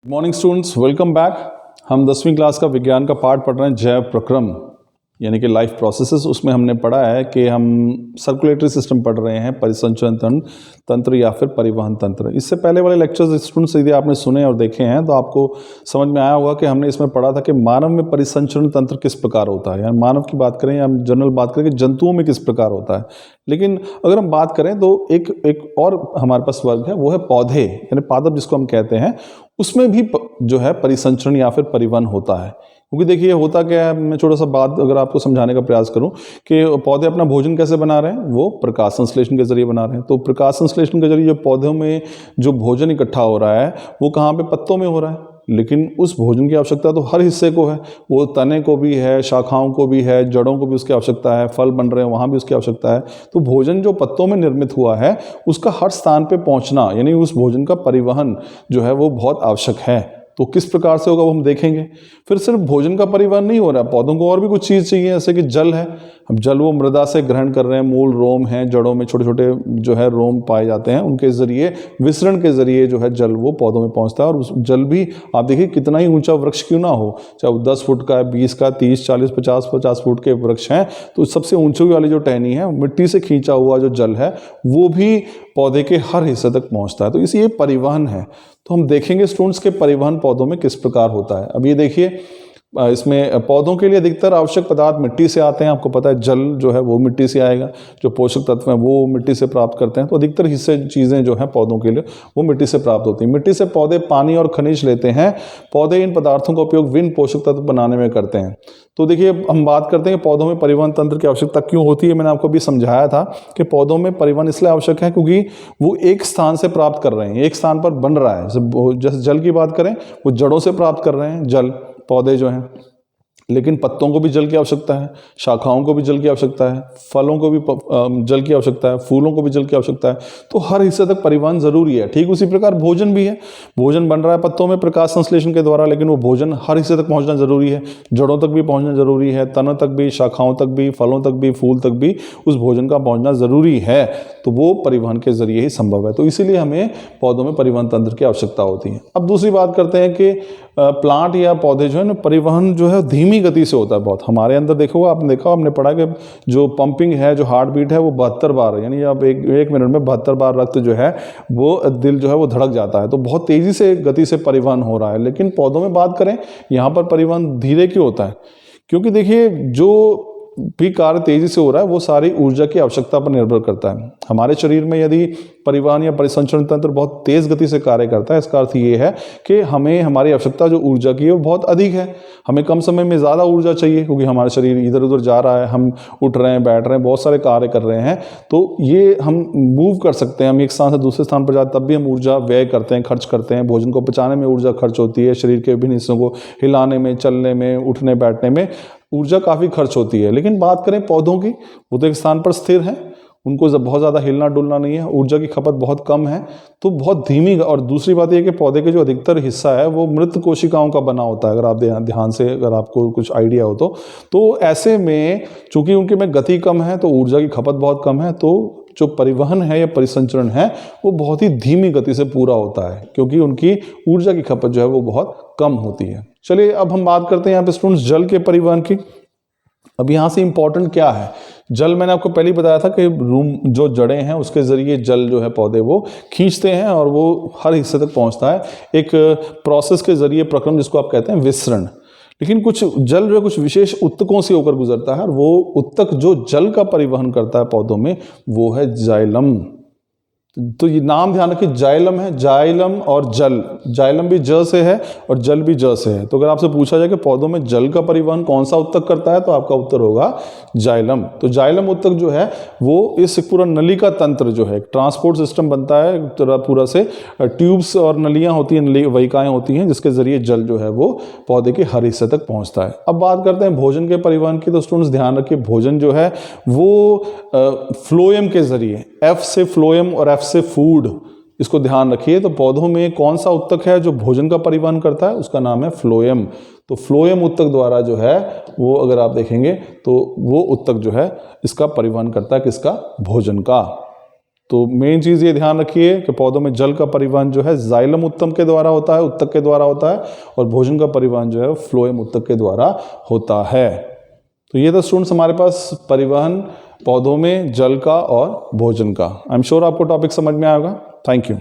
Morning students, welcome back. हम 10वीं class का विज्ञान का पाठ पढ़ रहे हैं, जैव प्रक्रम यानी कि लाइफ प्रोसेसेस। उसमें हमने पढ़ा है कि हम सर्कुलेटरी सिस्टम पढ़ रहे हैं, परिसंचरण तंत्र या फिर परिवहन तंत्र। इससे पहले वाले लेक्चर्स स्टूडेंट्स यदि आपने सुने और देखे हैं तो आपको समझ में आया होगा कि हमने इसमें पढ़ा था कि मानव में परिसंचरण तंत्र किस प्रकार होता है। यानी मानव की बात करें या हम जनरल बात करें कि जंतुओं में किस प्रकार होता है। लेकिन अगर हम बात करें तो एक और हमारे पास वर्ग है, वो है पौधे यानी पादप जिसको हम कहते हैं। उसमें भी जो है परिसंचरण या फिर परिवहन होता है। क्योंकि देखिए होता क्या है, मैं छोटा सा बात अगर आपको समझाने का प्रयास करूं कि पौधे अपना भोजन कैसे बना रहे हैं, वो प्रकाश संश्लेषण के जरिए बना रहे हैं। तो प्रकाश संश्लेषण के जरिए जो पौधों में जो भोजन इकट्ठा हो रहा है वो कहाँ पे, पत्तों में हो रहा है। लेकिन उस भोजन की आवश्यकता तो हर हिस्से को है, वो तने को भी है, शाखाओं को भी है, जड़ों को भी उसकी आवश्यकता है, फल बन रहे हैं वहाँ भी उसकी आवश्यकता है। तो भोजन जो पत्तों में निर्मित हुआ है उसका हर स्थान पे पहुँचना यानी उस भोजन का परिवहन जो है वो बहुत आवश्यक है। तो किस प्रकार से होगा वो हम देखेंगे। फिर सिर्फ भोजन का परिवहन नहीं हो रहा है, पौधों को और भी कुछ चीज़ चाहिए, जैसे कि जल है। अब जल वो मृदा से ग्रहण कर रहे हैं, मूल रोम हैं, जड़ों में छोटे छोटे जो है रोम पाए जाते हैं, उनके जरिए विसरण के जरिए जो है जल वो पौधों में पहुंचता है। और उस जल भी आप देखिए कितना ही ऊंचा वृक्ष क्यों ना हो, चाहे वो 10 फुट का है, 20 का, 30, 40, 50 फुट के वृक्ष हैं, तो सबसे ऊंची वाली जो टहनी है, मिट्टी से खींचा हुआ जो जल है वो भी पौधे के हर हिस्से तक पहुंचता है। तो इसी ये परिवहन है। तो हम देखेंगे स्टूडेंट्स के परिवहन पौधों में किस प्रकार होता है। अब ये देखिए, इसमें पौधों के लिए अधिकतर आवश्यक पदार्थ मिट्टी से आते हैं। आपको पता है जल जो है वो मिट्टी से आएगा, जो पोषक तत्व हैं वो मिट्टी से प्राप्त करते हैं। तो अधिकतर हिस्से चीज़ें जो हैं पौधों के लिए वो मिट्टी से प्राप्त होती हैं। मिट्टी से पौधे पानी और खनिज लेते हैं। पौधे इन पदार्थों का उपयोग विभिन्न पोषक तत्व बनाने में करते हैं। तो देखिए हम बात करते हैं कि पौधों में परिवहन तंत्र की आवश्यकता क्यों होती है। मैंने आपको अभी समझाया था कि पौधों में परिवहन इसलिए आवश्यक है क्योंकि वो एक स्थान से प्राप्त कर रहे हैं, एक स्थान पर बन रहा है। जैसे जल की बात करें, वो जड़ों से प्राप्त कर रहे हैं जल पौधे जो हैं, लेकिन पत्तों को भी जल की आवश्यकता है, शाखाओं को भी जल की आवश्यकता है, फलों को भी जल की आवश्यकता है, फूलों को भी जल की आवश्यकता है। तो हर हिस्से तक परिवहन जरूरी है। ठीक उसी प्रकार भोजन भी है। भोजन बन रहा है पत्तों में प्रकाश संश्लेषण के द्वारा, लेकिन वो भोजन हर हिस्से तक पहुंचना जरूरी है। जड़ों तक भी पहुंचना जरूरी है, तनों तक भी, शाखाओं तक भी, फलों तक भी, फूल तक भी उस भोजन का पहुंचना जरूरी है। तो वो परिवहन के जरिए ही संभव है। तो इसीलिए हमें पौधों में परिवहन तंत्र की आवश्यकता होती है। अब दूसरी बात करते हैं कि प्लांट या पौधे जो है ना, परिवहन जो है धीमी गति से होता है बहुत। हमारे अंदर देखो, आपने देखा, आपने पढ़ा कि जो पंपिंग है, जो हार्ट बीट है वो 72 बार, यानी आप एक मिनट में 72 बार रक्त जो है वो दिल जो है वो धड़क जाता है। तो बहुत तेजी से गति से परिवहन हो रहा है। लेकिन पौधों में बात करें, यहाँ पर परिवहन धीरे क्यों होता है? क्योंकि देखिए जो भी कार्य तेजी से हो रहा है वो सारी ऊर्जा की आवश्यकता पर निर्भर करता है। हमारे शरीर में यदि परिवहन या परिसंचरण तंत्र बहुत तेज गति से कार्य करता है, इसका अर्थ ये है कि हमें हमारी आवश्यकता जो ऊर्जा की है वो बहुत अधिक है। हमें कम समय में ज़्यादा ऊर्जा चाहिए, क्योंकि हमारा शरीर इधर उधर जा रहा है, हम उठ रहे हैं, बैठ रहे हैं, बहुत सारे कार्य कर रहे हैं। तो ये हम मूव कर सकते हैं, हम एक स्थान से दूसरे स्थान पर जाते तब भी हम ऊर्जा व्यय करते हैं, खर्च करते हैं। भोजन को पचाने में ऊर्जा खर्च होती है, शरीर के विभिन्न हिस्सों को हिलाने में, चलने में, उठने बैठने में ऊर्जा काफ़ी खर्च होती है। लेकिन बात करें पौधों की, वो तो एक स्थान पर स्थिर है, उनको बहुत ज़्यादा हिलना डुलना नहीं है, ऊर्जा की खपत बहुत कम है, तो बहुत धीमी। और दूसरी बात यह कि पौधे के जो अधिकतर हिस्सा है वो मृत कोशिकाओं का बना होता है। अगर आप ध्यान से, अगर आपको कुछ आइडिया हो तो ऐसे में चूंकि उनके में गति कम है तो ऊर्जा की खपत बहुत कम है, तो जो परिवहन है या परिसंचरण है वो बहुत ही धीमी गति से पूरा होता है, क्योंकि उनकी ऊर्जा की खपत जो है वो बहुत कम होती है। चलिए अब हम बात करते हैं यहाँ पे स्टूडेंट्स जल के परिवहन की। अब यहाँ से इंपॉर्टेंट क्या है जल? मैंने आपको पहले ही बताया था कि रूम जो जड़ें हैं उसके जरिए जल जो है पौधे वो खींचते हैं और वो हर हिस्से तक पहुँचता है एक प्रोसेस के जरिए, प्रक्रम जिसको आप कहते हैं विसरण। लेकिन कुछ जल जो है कुछ विशेष उत्तकों से होकर गुजरता है, और वो उत्तक जो जल का परिवहन करता है पौधों में वो है जाइलम। तो ये नाम ध्यान रखिए, जाइलम है, जाइलम और जल। जाइलम भी ज से है और जल भी ज से है। तो अगर आपसे पूछा जाए कि पौधों में जल का परिवहन कौन सा उत्तक करता है, तो आपका उत्तर होगा जाइलम। तो जाइलम उत्तक जो है वो इस पूरा नली का तंत्र जो है, ट्रांसपोर्ट सिस्टम बनता है पूरा से, ट्यूब्स और नलियां होती हैं, नली वहिकाएं होती हैं, जिसके जरिए जल जो है वो पौधे के हर हिस्से तक पहुंचता है। अब बात करते हैं भोजन के परिवहन की। तो स्टूडेंट्स ध्यान रखिए, भोजन जो है वो फ्लोएम के जरिए, एफ से फ्लोएम और एफ से फूड, इसको ध्यान रखिए। तो पौधों में कौन सा उत्तक है जो भोजन का परिवहन करता है? उसका नाम है फ्लोएम। तो फ्लोएम उत्तक द्वारा जो है वो, अगर आप देखेंगे तो वो उत्तक जो है इसका परिवहन करता है, किसका? भोजन का। तो मेन चीज़ ये ध्यान रखिए कि पौधों में जल का परिवहन जो है जाइलम उत्तक के द्वारा होता है, उत्तक के द्वारा होता है, और भोजन का परिवहन जो है फ्लोएम उत्तक के द्वारा होता है। तो ये था स्टूडेंट्स हमारे पास परिवहन पौधों में जल का और भोजन का। आई एम श्योर आपको टॉपिक समझ में आएगा। Thank you.